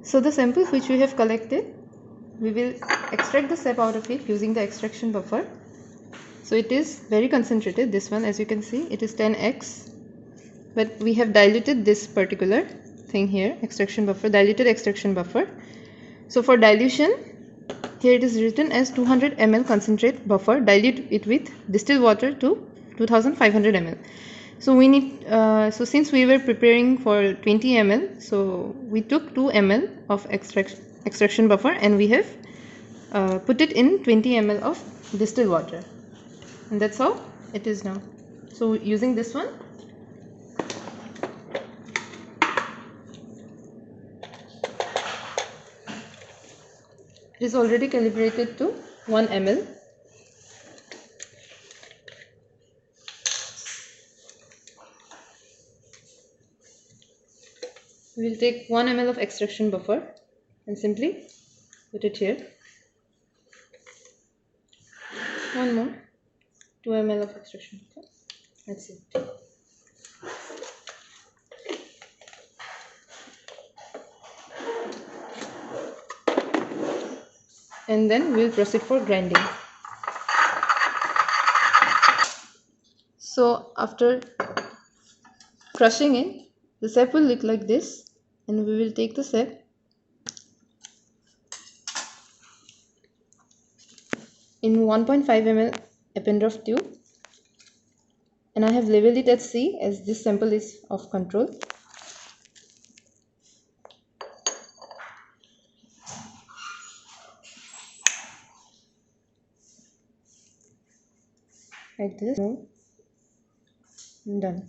So the sample which we have collected, we will extract the sap out of it using the extraction buffer. So it is very concentrated, this one, as you can see it is 10x, but we have diluted this particular thing here, extraction buffer, diluted extraction buffer. So for dilution, here it is written as 200 ml concentrate buffer, dilute it with distilled water to 2500 ml. So we need, so since we were preparing for 20 ml, so we took 2 ml of extraction buffer and we have put it in 20 ml of distilled water, and that's how it is now. So using this one, it is already calibrated to 1 ml. We will take 1 ml of extraction buffer and simply put it here. One more, 2 ml of extraction buffer. That's it. And then we'll proceed for grinding. So after crushing it, the sap will look like this, and we will take the sap in 1.5 ml Eppendorf tube, and I have labeled it as C as this sample is of control. Like this. Done.